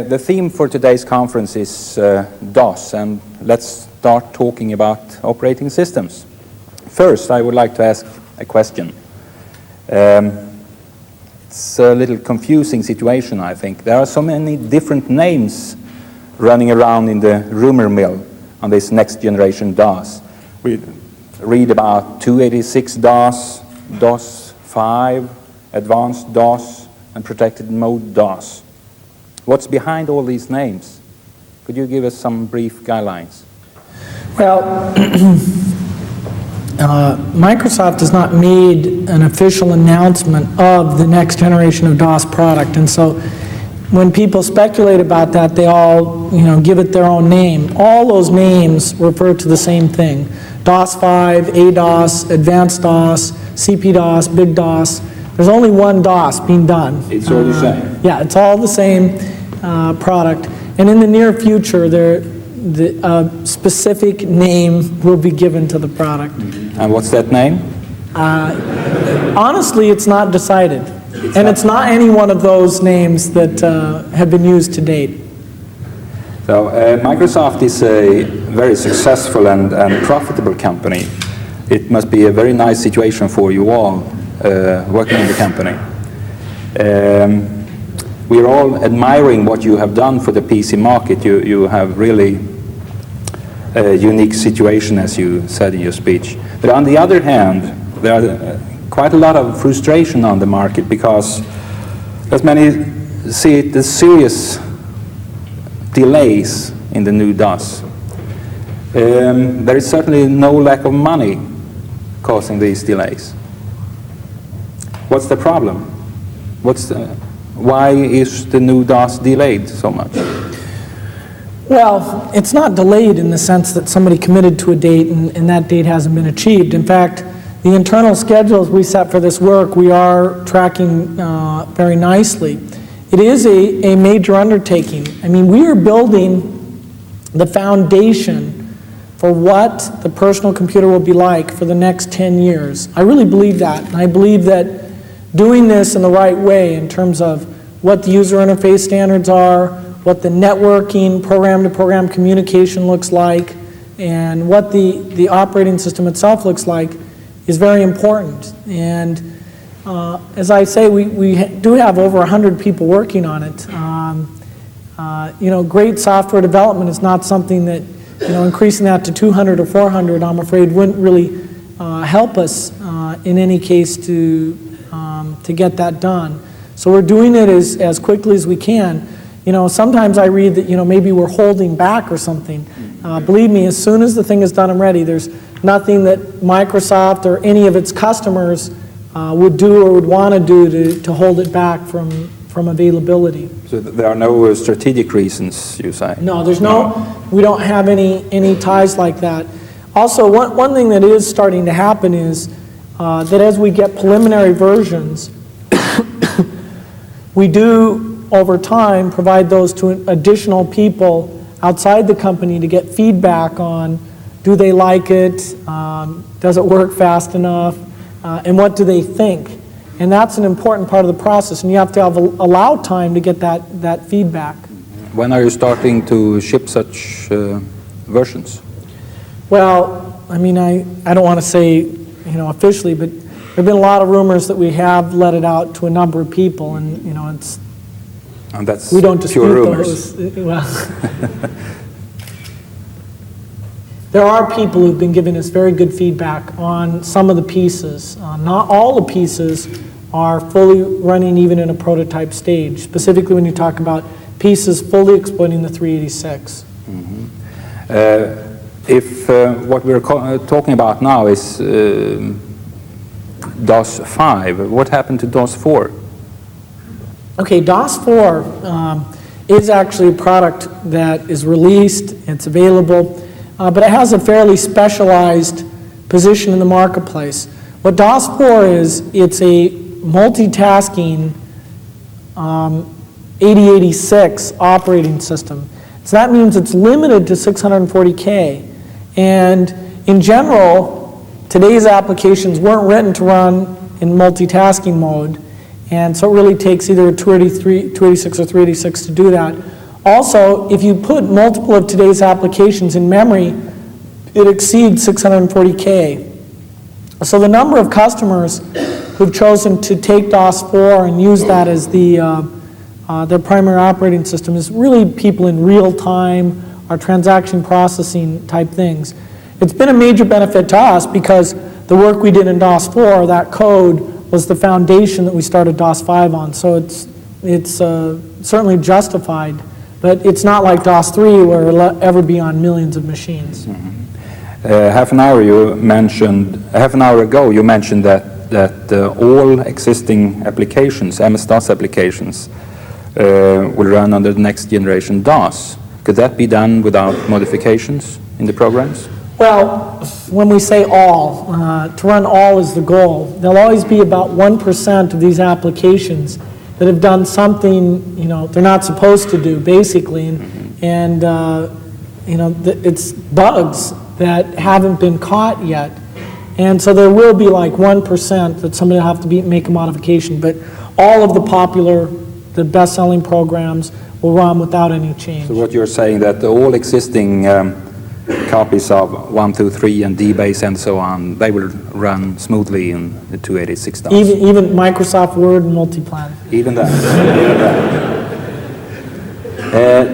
The theme for today's conference is DOS, and let's start talking about operating systems. First, I would like to ask a question. It's a little confusing situation, I think. There are so many different names running around in the rumor mill on this next generation DOS. We read about 286 DOS, DOS 5, advanced DOS, and protected mode DOS. What's behind all these names? Could you give us some brief guidelines? Well, Microsoft has not made an official announcement of the next generation of DOS product, and so when people speculate about that, they all, give it their own name. All those names refer to the same thing: DOS 5, ADOS, Advanced DOS, CP-DOS, Big DOS. There's only one DOS being done. It's all the same. Yeah, it's all the same product. And in the near future, the specific name will be given to the product. And what's that name? Honestly, it's not decided. It's not any one of those names that have been used to date. So Microsoft is a very successful and profitable company. It must be a very nice situation for you all working in the company. We are all admiring what you have done for the PC market. You have really a unique situation, as you said in your speech. But on the other hand, there are quite a lot of frustration on the market because, as many see it, there's serious delays in the new DOS. There is certainly no lack of money causing these delays. What's the problem? Why is the new DOS delayed so much? Well, it's not delayed in the sense that somebody committed to a date and that date hasn't been achieved. In fact, the internal schedules we set for this work, we are tracking very nicely. It is a major undertaking. I mean, we are building the foundation for what the personal computer will be like for the next 10 years. I really believe that. And I believe that doing this in the right way in terms of what the user interface standards are, what the networking, program-to-program communication looks like, and what the operating system itself looks like is very important. And as I say, we do have over 100 people working on it. Great software development is not something that, increasing that to 200 or 400, I'm afraid, wouldn't really help us in any case to get that done. So we're doing it as quickly as we can. Sometimes I read that, maybe we're holding back or something. Believe me, as soon as the thing is done and ready, there's nothing that Microsoft or any of its customers would do or would want to do to hold it back from availability. So there are no strategic reasons, you say? No, we don't have any ties like that. Also, one thing that is starting to happen is that as we get preliminary versions, we do, over time, provide those to additional people outside the company to get feedback on, do they like it, does it work fast enough, and what do they think. And that's an important part of the process, and you have to allow time to get that feedback. When are you starting to ship such versions? Well, I mean, I don't want to say, officially, but there have been a lot of rumors that we have let it out to a number of people, and and that's we don't dispute pure rumors. those. Well, there are people who've been giving us very good feedback on some of the pieces. Not all the pieces are fully running even in a prototype stage, specifically when you talk about pieces fully exploiting the 386. Mm-hmm. If what we're talking about now is DOS 5, what happened to DOS 4? Okay, DOS 4 is actually a product that is released, it's available, but it has a fairly specialized position in the marketplace. What DOS 4 is, it's a multitasking 8086 operating system. So that means it's limited to 640K. And in general, today's applications weren't written to run in multitasking mode. And so it really takes either a 286 or 386 to do that. Also, if you put multiple of today's applications in memory, it exceeds 640K. So the number of customers who've chosen to take DOS4 and use that as their primary operating system is really people in real time or transaction processing type things. It's been a major benefit to us because the work we did in DOS4, that code, was the foundation that we started DOS5 on. So it's certainly justified, but it's not like DOS3 where it'll ever be on millions of machines. Mm-hmm. Half an hour ago, you mentioned that all existing applications, MS-DOS applications, will run under the next generation DOS. Could that be done without modifications in the programs? Well, when we say all, to run all is the goal. There'll always be about 1% of these applications that have done something, they're not supposed to do, basically, and it's bugs that haven't been caught yet. And so there will be like 1% that somebody will have to make a modification, but all of the best-selling programs will run without any change. So what you're saying that all existing copies of 1, 2, 3 and DBase and so on, they will run smoothly in the 286 DOS? Even Microsoft Word and Multiplan. Even that.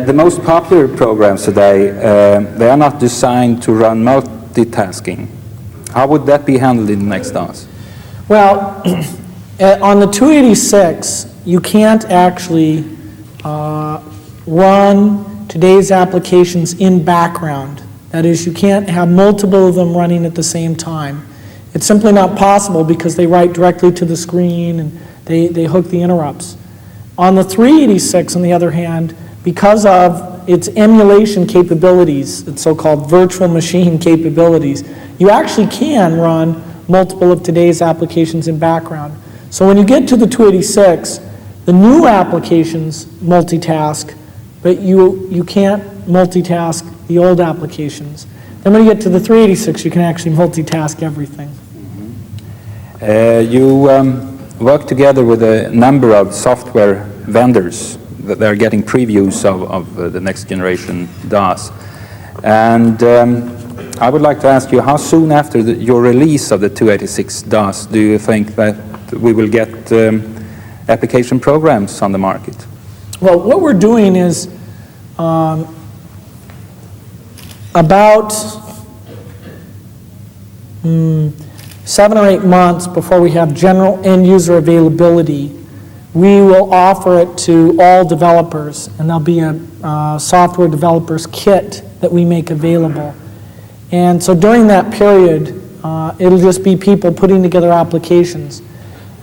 The most popular programs today, they are not designed to run multitasking. How would that be handled in the next DOS? Well, on the 286, you can't actually run today's applications in background. That is, you can't have multiple of them running at the same time. It's simply not possible because they write directly to the screen and they hook the interrupts. On the 386, on the other hand, because of its emulation capabilities, its so-called virtual machine capabilities, you actually can run multiple of today's applications in background. So when you get to the 286, the new applications multitask, but you can't multitask the old applications. Then when you get to the 386, you can actually multitask everything. You work together with a number of software vendors that they're getting previews of the next generation DOS. And I would like to ask you, how soon after your release of the 286 DOS do you think that we will get application programs on the market? Well, what we're doing is about 7 or 8 months before we have general end user availability, we will offer it to all developers, and there'll be a software developers kit that we make available. And so during that period, it'll just be people putting together applications.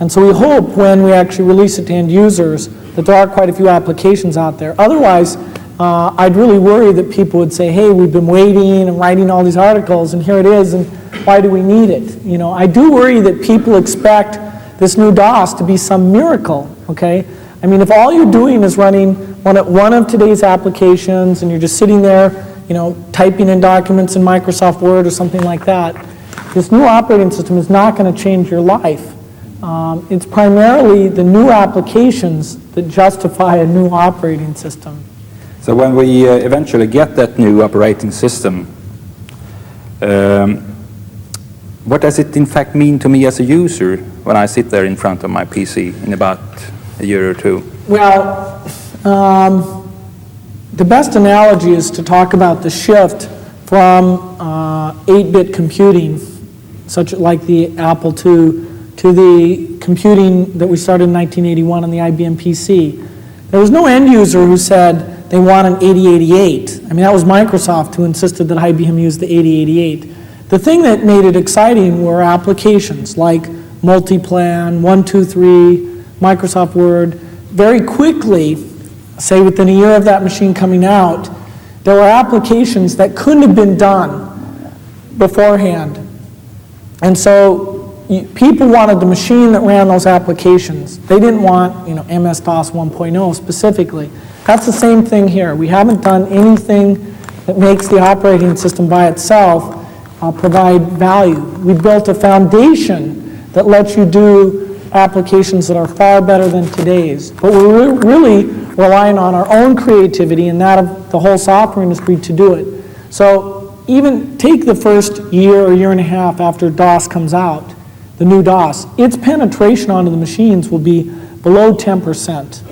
And so we hope when we actually release it to end users that there are quite a few applications out there. Otherwise, I'd really worry that people would say, hey, we've been waiting and writing all these articles, and here it is, and why do we need it? I do worry that people expect this new DOS to be some miracle, okay? I mean, if all you're doing is running one of today's applications and you're just sitting there, typing in documents in Microsoft Word or something like that, this new operating system is not going to change your life. It's primarily the new applications that justify a new operating system. So when we eventually get that new operating system, what does it in fact mean to me as a user when I sit there in front of my PC in about a year or two? Well, the best analogy is to talk about the shift from 8-bit computing, such like the Apple II, to the computing that we started in 1981 on the IBM PC. There was no end user who said they want an 8088. I mean, that was Microsoft who insisted that IBM use the 8088. The thing that made it exciting were applications like Multiplan, 1, 2, 3, Microsoft Word. Very quickly, say within a year of that machine coming out, there were applications that couldn't have been done beforehand. And so people wanted the machine that ran those applications. They didn't want, MS-DOS 1.0 specifically. That's the same thing here. We haven't done anything that makes the operating system by itself provide value. We built a foundation that lets you do applications that are far better than today's. But we're really relying on our own creativity and that of the whole software industry to do it. So even take the first year or year and a half after DOS comes out, the new DOS, its penetration onto the machines will be below 10%.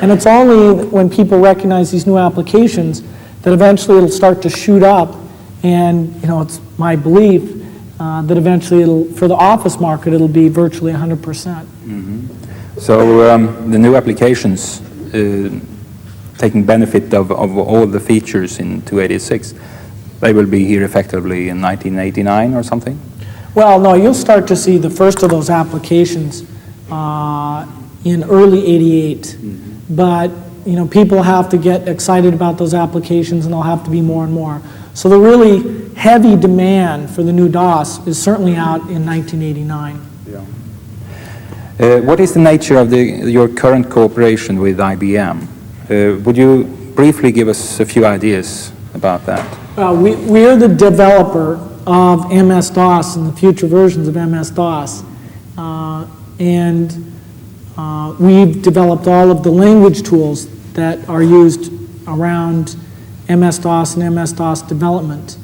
And it's only when people recognize these new applications that eventually it'll start to shoot up. And it's my belief that eventually for the office market, it'll be virtually 100%. Mm-hmm. So the new applications taking benefit of all the features in 286, they will be here effectively in 1989 or something? Well, no, you'll start to see the first of those applications in early 88. Mm-hmm. But people have to get excited about those applications, and there'll have to be more and more. So the really heavy demand for the new DOS is certainly out in 1989. Yeah. What is the nature of your current cooperation with IBM? Would you briefly give us a few ideas about that? We are the developer of MS-DOS and the future versions of MS-DOS. We've developed all of the language tools that are used around MS-DOS and MS-DOS development.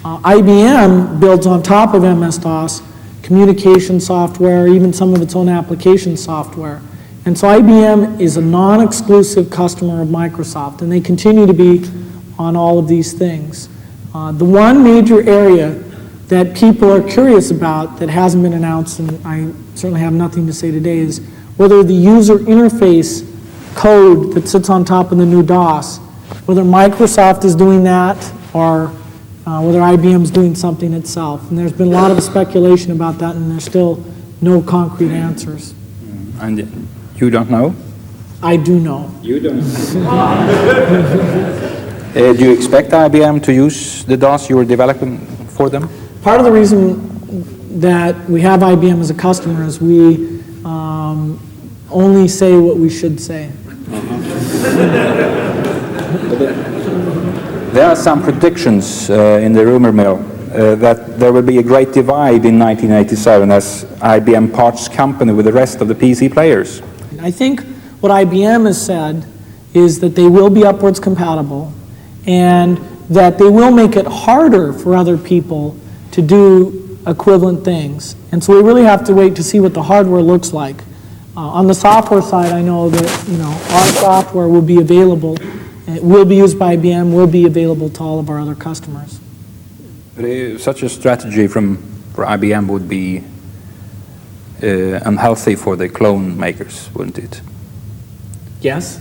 IBM builds on top of MS-DOS communication software, even some of its own application software. And so IBM is a non-exclusive customer of Microsoft, and they continue to be on all of these things. The one major area that people are curious about that hasn't been announced, and I certainly have nothing to say today, is whether the user interface code that sits on top of the new DOS, whether Microsoft is doing that or whether IBM is doing something itself. And there's been a lot of speculation about that, and there's still no concrete answers. And you don't know? I do know. You don't know. Do you expect IBM to use the DOS you were developing for them? Part of the reason that we have IBM as a customer is we only say what we should say. There are some predictions in the rumor mill that there will be a great divide in 1987 as IBM parts company with the rest of the PC players. I think what IBM has said is that they will be upwards compatible and that they will make it harder for other people to do equivalent things. And so we really have to wait to see what the hardware looks like. On the software side, I know that our software will be available. It will be used by IBM, will be available to all of our other customers. But such a strategy for IBM would be unhealthy for the clone makers, wouldn't it? Yes.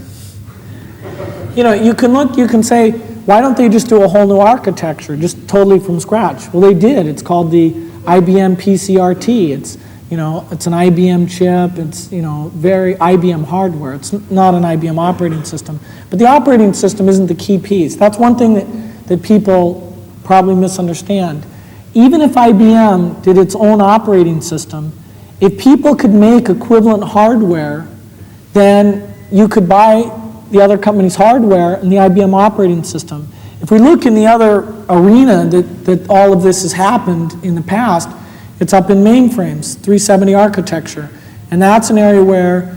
You can look, you can say, why don't they just do a whole new architecture, just totally from scratch? Well, they did. It's called the IBM PCRT. It's an IBM chip. It's, very IBM hardware. It's not an IBM operating system. But the operating system isn't the key piece. That's one thing that people probably misunderstand. Even if IBM did its own operating system, if people could make equivalent hardware, then you could buy the other company's hardware and the IBM operating system. If we look in the other arena that all of this has happened in the past, it's up in mainframes, 370 architecture. And that's an area where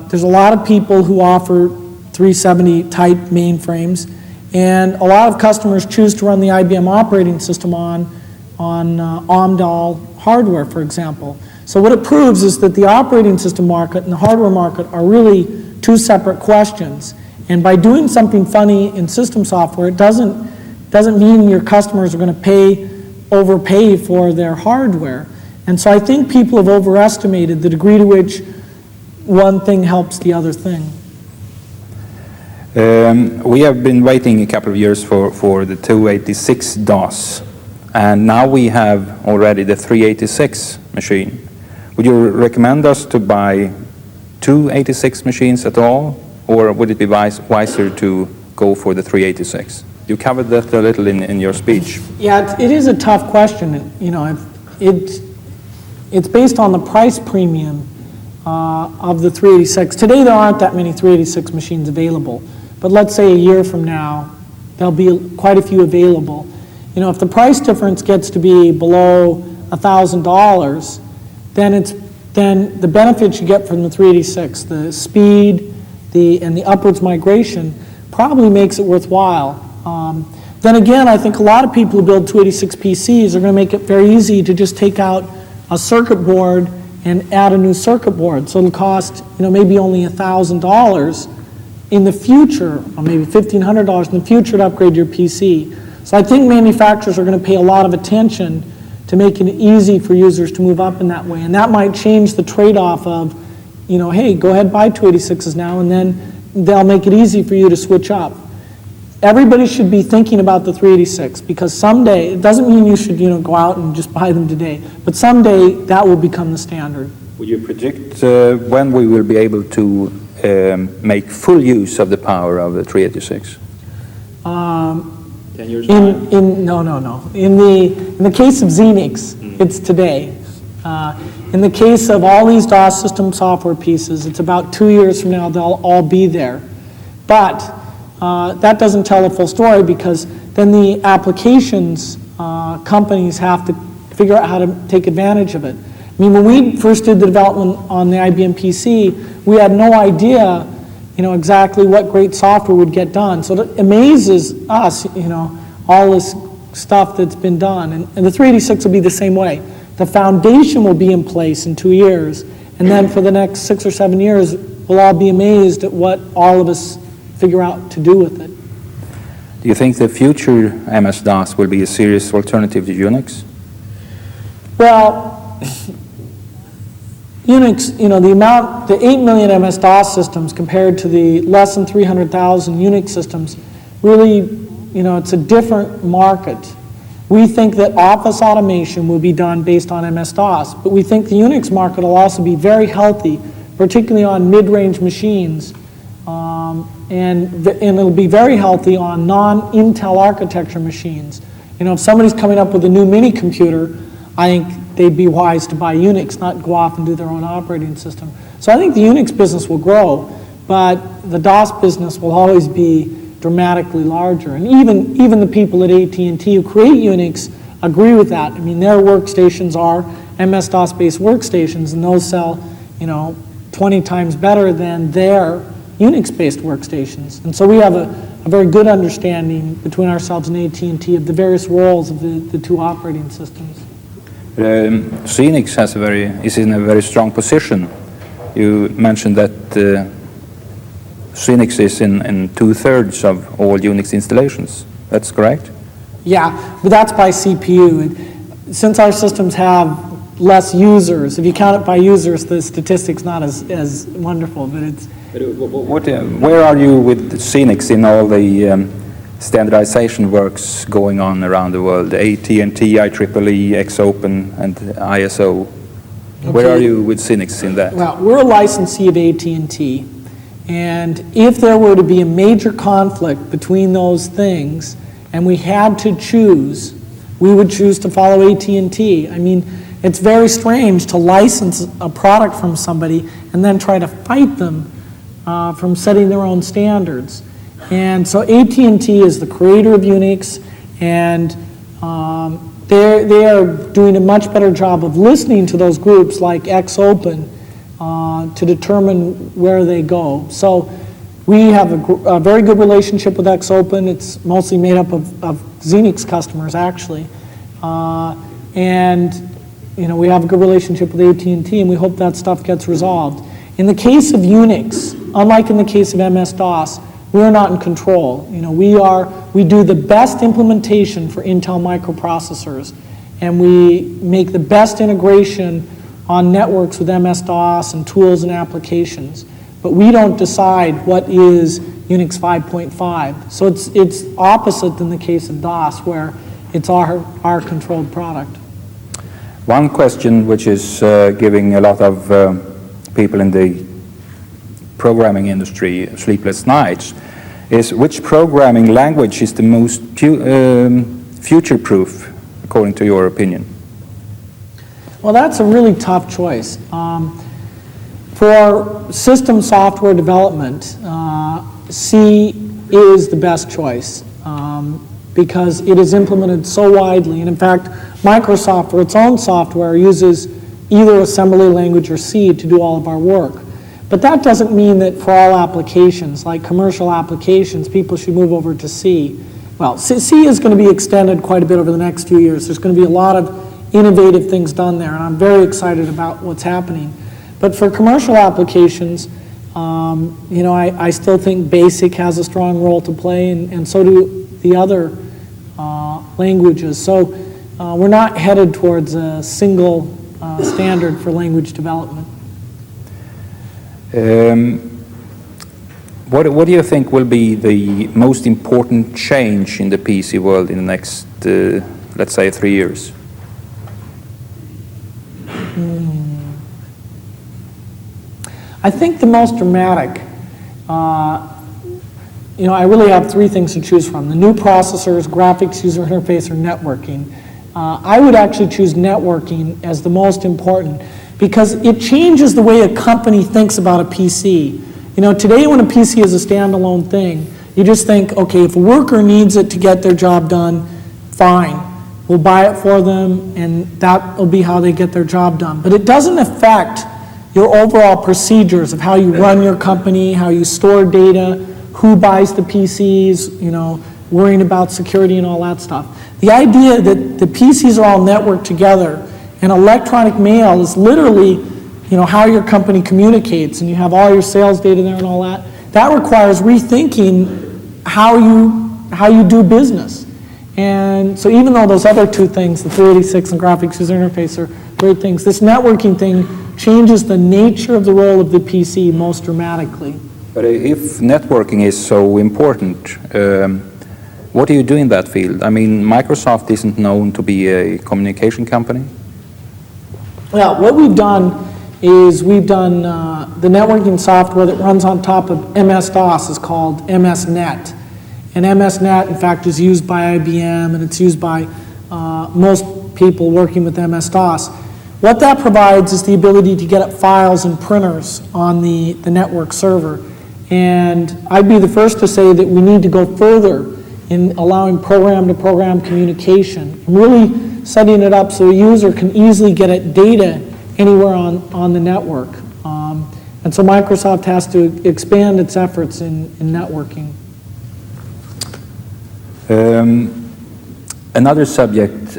there's a lot of people who offer 370 type mainframes, and a lot of customers choose to run the IBM operating system on OMDAL hardware, for example. So what it proves is that the operating system market and the hardware market are really two separate questions. And by doing something funny in system software, it doesn't mean your customers are going to overpay for their hardware. And so I think people have overestimated the degree to which one thing helps the other thing. We have been waiting a couple of years for the 286 DOS, and now we have already the 386 machine. Would you recommend us to buy 286 machines at all, or would it be wiser to go for the 386? You covered that a little in your speech. Yeah, it is a tough question. It's based on the price premium of the 386. Today there aren't that many 386 machines available, but let's say a year from now there'll be quite a few available. If the price difference gets to be below $1,000, then the benefits you get from the 386, the speed, and the upwards migration probably makes it worthwhile. Then again, I think a lot of people who build 286 PCs are going to make it very easy to just take out a circuit board and add a new circuit board. So it'll cost, maybe only $1,000 in the future, or maybe $1,500 in the future to upgrade your PC. So I think manufacturers are going to pay a lot of attention to making it easy for users to move up in that way. And that might change the trade-off of, hey, go ahead, buy 286s now, and then they'll make it easy for you to switch up. Everybody should be thinking about the 386, because someday, it doesn't mean you should go out and just buy them today, but someday that will become the standard. Would you predict when we will be able to make full use of the power of the 386? 10 years time? No. In the case of Xenix, it's today. In the case of all these DOS system software pieces, it's about 2 years from now they'll all be there. But that doesn't tell the full story, because then the applications companies have to figure out how to take advantage of it. I mean, when we first did the development on the IBM PC, we had no idea, exactly what great software would get done. So it amazes us, all this stuff that's been done. And the 386 will be the same way. The foundation will be in place in 2 years, and then for the next 6 or 7 years, we'll all be amazed at what all of us figure out to do with it. Do you think the future MS-DOS will be a serious alternative to Unix? Well, Unix, the 8 million MS-DOS systems compared to the less than 300,000 Unix systems, really, it's a different market. We think that office automation will be done based on MS-DOS, but we think the Unix market will also be very healthy, particularly on mid-range machines, and it'll be very healthy on non-Intel architecture machines. If somebody's coming up with a new mini computer, I think they'd be wise to buy Unix, not go off and do their own operating system. So I think the Unix business will grow, but the DOS business will always be dramatically larger. And even the people at AT&T who create Unix agree with that. I mean, their workstations are MS-DOS-based workstations, and those sell, 20 times better than their Unix-based workstations. And so we have a very good understanding between ourselves and AT&T of the various roles of the two operating systems. Xenix is in a very strong position. You mentioned that Xenix is in 2/3 of all Unix installations. That's correct? Yeah, but that's by CPU. And since our systems have less users, if you count it by users, the statistic's not as wonderful, but it's... Where are you with Xenix in all the standardization works going on around the world? AT&T, IEEE, XOpen, and ISO. Okay. Where are you with Xenix in that? Well, we're a licensee of AT&T, and if there were to be a major conflict between those things, and we had to choose, we would choose to follow AT&T. I mean, it's very strange to license a product from somebody and then try to fight them from setting their own standards. And so AT&T is the creator of Unix, and they are doing a much better job of listening to those groups like XOpen to determine where they go. So we have a very good relationship with XOpen. It's mostly made up of Xenix customers, actually. And we have a good relationship with AT&T, and we hope that stuff gets resolved. In the case of Unix, unlike in the case of MS-DOS, we're not in control. We do the best implementation for Intel microprocessors, and we make the best integration on networks with MS-DOS and tools and applications. But we don't decide what is Unix 5.5. So it's opposite than the case of DOS, where it's our controlled product. One question which is giving a lot of people in the programming industry sleepless nights is, which programming language is the most future-proof, according to your opinion? Well, that's a really tough choice. For system software development, C is the best choice because it is implemented so widely. And in fact, Microsoft, for its own software, uses either assembly language or C to do all of our work. But that doesn't mean that for all applications, like commercial applications, people should move over to C. Well, C is going to be extended quite a bit over the next few years. There's going to be a lot of innovative things done there, and I'm very excited about what's happening. But for commercial applications, you know, I still think BASIC has a strong role to play, and so do the other languages. So we're not headed towards a single standard for language development. What do you think will be the most important change in the PC world in the next, let's say, 3 years? I think the most dramatic, you know, I really have 3 things to choose from: the new processors, graphics user interface, or networking. I would actually choose networking as the most important because it changes the way a company thinks about a PC. You know, today when a PC is a standalone thing, you just think, okay, if a worker needs it to get their job done, fine. We'll buy it for them, and that will be how they get their job done. But it doesn't affect your overall procedures of how you run your company, how you store data, who buys the PCs, you know, worrying about security and all that stuff. The idea that the PCs are all networked together and electronic mail is literally, you know, how your company communicates, and you have all your sales data there and all that, that requires rethinking how you do business. And so even though those other 2 things, the 386 and graphics user interface, are great things, this networking thing changes the nature of the role of the PC most dramatically. But if networking is so important, what do you do in that field? I mean, Microsoft isn't known to be a communication company. Well, what we've done is we've done the networking software that runs on top of MS-DOS is called MS-NET. And MS-NET, in fact, is used by IBM, and it's used by most people working with MS-DOS. What that provides is the ability to get up files and printers on the network server. And I'd be the first to say that we need to go further in allowing program-to-program communication, and really setting it up so a user can easily get at data anywhere on the network. And so Microsoft has to expand its efforts in networking. Another subject,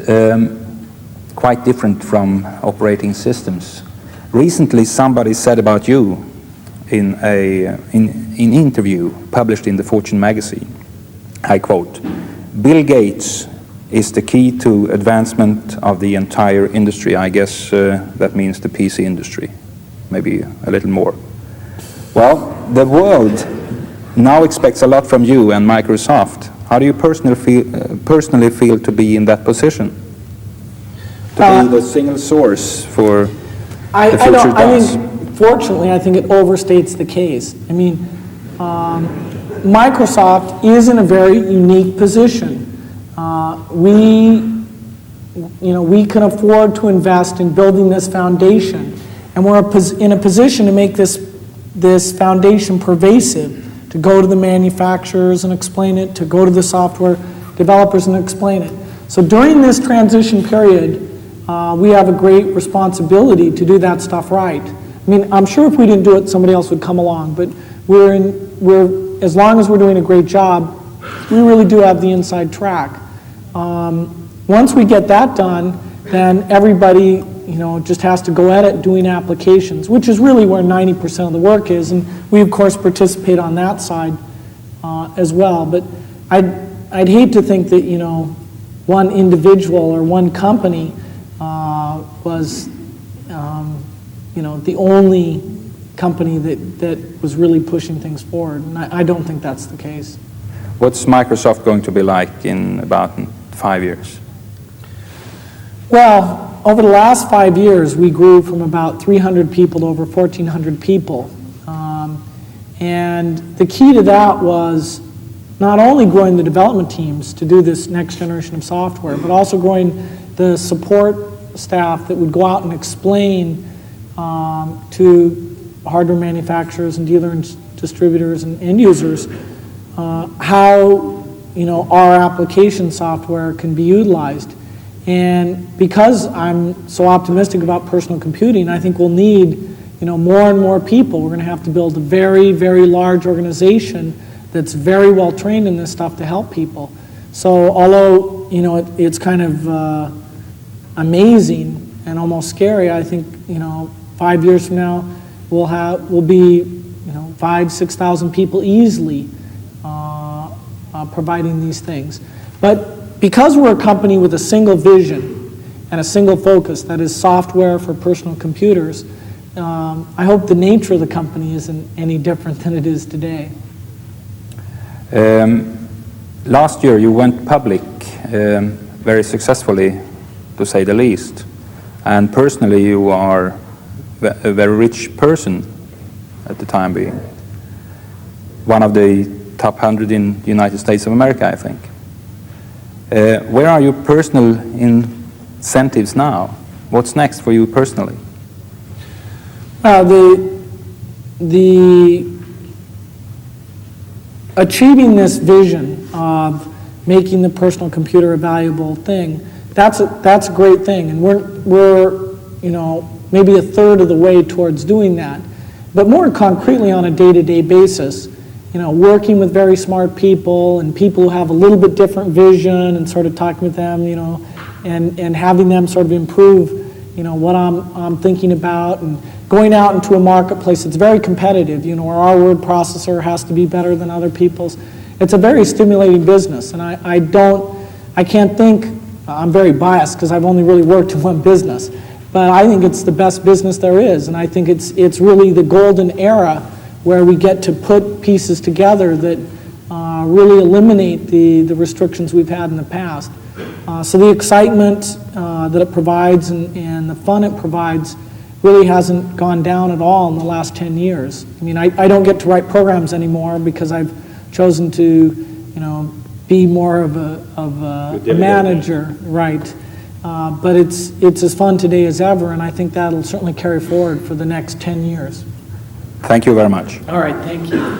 quite different from operating systems. Recently, somebody said about you in an interview published in the Fortune magazine, I quote, "Bill Gates is the key to advancement of the entire industry." I guess that means the PC industry, maybe a little more. Well, the world now expects a lot from you and Microsoft. How do you personally feel to be in that position? To be the single source for the future DOS? Fortunately, I think it overstates the case. I mean, Microsoft is in a very unique position. We can afford to invest in building this foundation, and we're in a position to make this foundation pervasive, to go to the manufacturers and explain it, to go to the software developers and explain it. So during this transition period, we have a great responsibility to do that stuff right. I mean, I'm sure if we didn't do it, somebody else would come along, but as long as we're doing a great job, we really do have the inside track. Once we get that done, then everybody, just has to go at it doing applications, which is really where 90% of the work is, and we of course participate on that side as well. But I'd hate to think that one individual or one company was the only company that was really pushing things forward, and I don't think that's the case. What's Microsoft going to be like in about 5 years? Well, over the last 5 years, we grew from about 300 people to over 1,400 people. And the key to that was not only growing the development teams to do this next generation of software, but also growing the support staff that would go out and explain to hardware manufacturers and dealer and distributors and end users how our application software can be utilized. And because I'm so optimistic about personal computing, I think we'll need more and more people. We're going to have to build a very, very large organization that's very well trained in this stuff to help people. So although, it's kind of amazing and almost scary, I think, 5 years from now, we'll be, 5,000, 6,000 people easily providing these things. But because we're a company with a single vision and a single focus, that is software for personal computers, I hope the nature of the company isn't any different than it is today. Last year you went public very successfully, to say the least. And personally you are a very rich person at the time being. One of the top 100 in the United States of America, I think. Where are your personal incentives now? What's next for you personally? The achieving this vision of making the personal computer a valuable thing, that's a great thing, and we're maybe a third of the way towards doing that. But more concretely on a day-to-day basis, working with very smart people and people who have a little bit different vision and sort of talking with them, and having them sort of improve, what I'm thinking about, and going out into a marketplace that's very competitive, where our word processor has to be better than other people's. It's a very stimulating business, and I can't think, I'm very biased because I've only really worked in one business, but I think it's the best business there is, and I think it's really the golden era where we get to put pieces together that really eliminate the restrictions we've had in the past. So the excitement that it provides and the fun it provides really hasn't gone down at all in the last 10 years. I mean, I don't get to write programs anymore because I've chosen to, be more of a manager, right? But it's as fun today as ever, and I think that'll certainly carry forward for the next 10 years. Thank you very much. All right, thank you.